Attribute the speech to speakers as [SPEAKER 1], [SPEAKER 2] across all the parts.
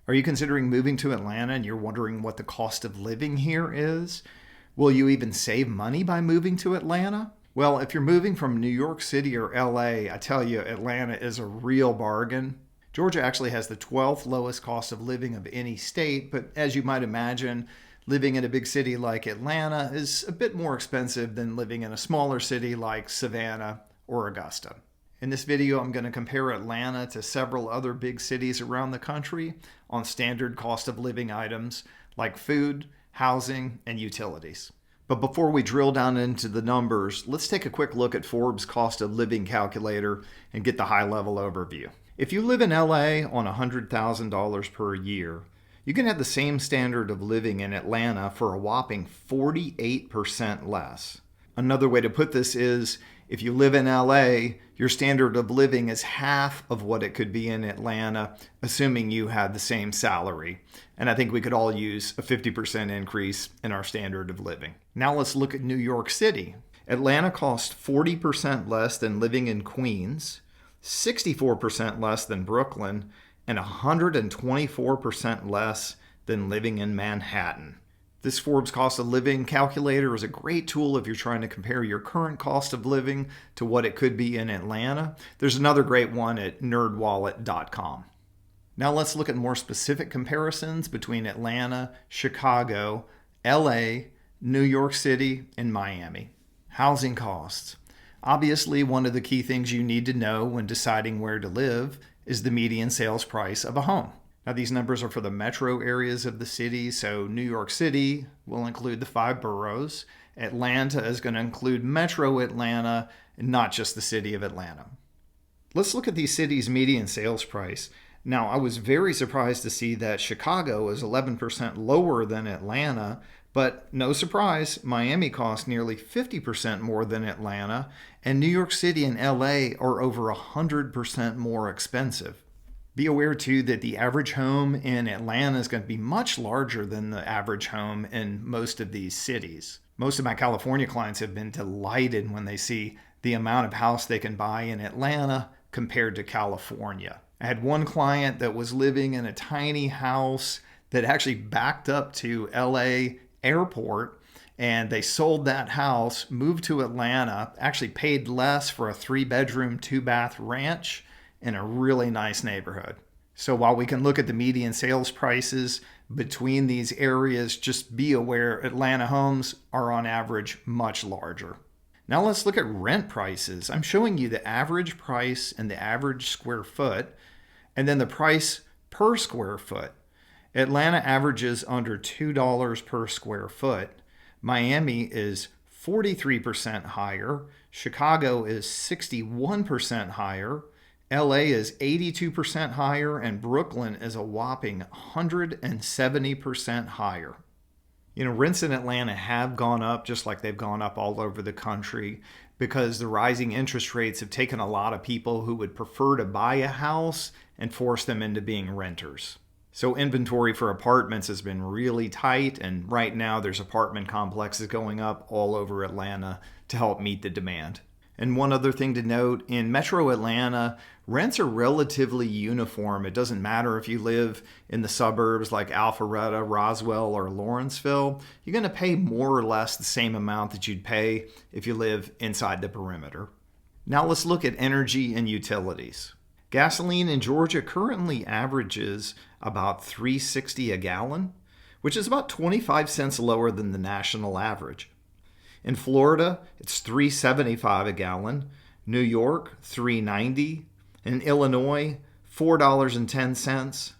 [SPEAKER 1] Are you considering moving to Atlanta and you're wondering what the cost of living here is? Will you even save money by moving to Atlanta? Well, if you're moving from New York City or LA, I tell you, Atlanta is a real bargain. Georgia actually has the 12th lowest cost of living of any state, but as you might imagine, living in a big city like Atlanta is a bit more expensive than living in a smaller city like Savannah or Augusta. In this video, I'm going to compare Atlanta to several other big cities around the country on standard cost of living items like food, housing, and utilities. But before we drill down into the numbers, let's take a quick look at Forbes' cost of living calculator and get the high-level overview. If you live in LA on $100,000 per year, you can have the same standard of living in Atlanta for a whopping 48% less. Another way to put this is, if you live in LA, your standard of living is half of what it could be in Atlanta, assuming you had the same salary. And I think we could all use a 50% increase in our standard of living. Now let's look at New York City. Atlanta costs 40% less than living in Queens, 64% less than Brooklyn, and 124% less than living in Manhattan. This Forbes cost of living calculator is a great tool if you're trying to compare your current cost of living to what it could be in Atlanta. There's another great one at nerdwallet.com. Now let's look at more specific comparisons between Atlanta, Chicago, LA, New York City, and Miami. Housing costs. Obviously, one of the key things you need to know when deciding where to live is the median sales price of a home. Now, these numbers are for the metro areas of the city, so New York City will include the 5 boroughs. Atlanta is going to include Metro Atlanta, and not just the city of Atlanta. Let's look at these cities' median sales price. Now, I was very surprised to see that Chicago is 11% lower than Atlanta, but no surprise, Miami costs nearly 50% more than Atlanta, and New York City and LA are over 100% more expensive. Be aware, too, that the average home in Atlanta is going to be much larger than the average home in most of these cities. Most of my California clients have been delighted when they see the amount of house they can buy in Atlanta compared to California. I had one client that was living in a tiny house that actually backed up to LA airport, and they sold that house, moved to Atlanta, actually paid less for a 3-bedroom, 2-bath ranch in a really nice neighborhood. So while we can look at the median sales prices between these areas, just be aware Atlanta homes are on average much larger. Now let's look at rent prices. I'm showing you the average price and the average square foot, and then the price per square foot. Atlanta averages under $2 per square foot. Miami is 43% higher. Chicago is 61% higher. LA is 82% higher, and Brooklyn is a whopping 170% higher. Rents in Atlanta have gone up just like they've gone up all over the country because the rising interest rates have taken a lot of people who would prefer to buy a house and force them into being renters. So inventory for apartments has been really tight, and right now there's apartment complexes going up all over Atlanta to help meet the demand. And one other thing to note, in Metro Atlanta, rents are relatively uniform. It doesn't matter if you live in the suburbs like Alpharetta, Roswell, or Lawrenceville. You're going to pay more or less the same amount that you'd pay if you live inside the perimeter. Now let's look at energy and utilities. Gasoline in Georgia currently averages about $3.60 a gallon, which is about 25 cents lower than the national average. In Florida, it's $3.75 a gallon. New York, $3.90. In Illinois, $4.10.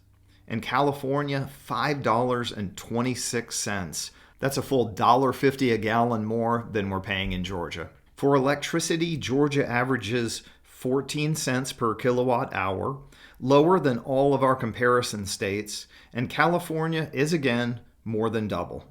[SPEAKER 1] In California, $5.26. That's a full $1.50 a gallon more than we're paying in Georgia. For electricity, Georgia averages 14 cents per kilowatt hour, lower than all of our comparison states, and California is again more than double.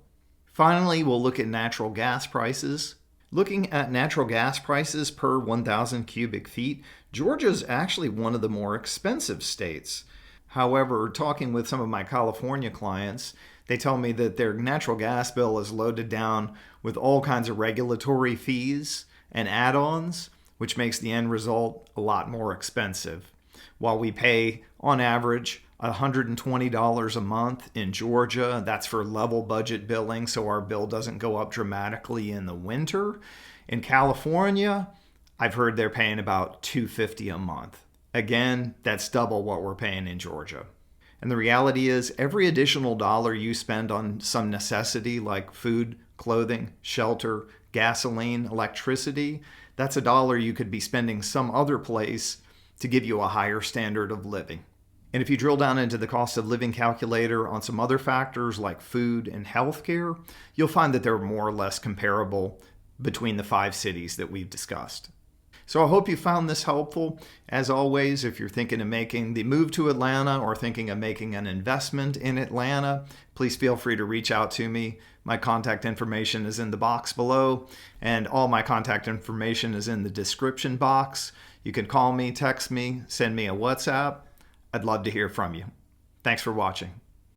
[SPEAKER 1] Finally, we'll look at natural gas prices. Looking at natural gas prices per 1,000 cubic feet, Georgia is actually one of the more expensive states. However, talking with some of my California clients, they tell me that their natural gas bill is loaded down with all kinds of regulatory fees and add-ons, which makes the end result a lot more expensive. While we pay, on average, $120 a month in Georgia. That's for level budget billing, so our bill doesn't go up dramatically in the winter. In California, I've heard they're paying about $250 a month. Again, that's double what we're paying in Georgia. And the reality is, every additional dollar you spend on some necessity like food, clothing, shelter, gasoline, electricity, that's a dollar you could be spending some other place to give you a higher standard of living. And if you drill down into the cost of living calculator on some other factors like food and healthcare, you'll find that they're more or less comparable between the 5 cities that we've discussed. So I hope you found this helpful. As always, if you're thinking of making the move to Atlanta or thinking of making an investment in Atlanta, please feel free to reach out to me. My contact information is in the box below, and all my contact information is in the description box. You can call me, text me, send me a WhatsApp. I'd love to hear from you. Thanks for watching.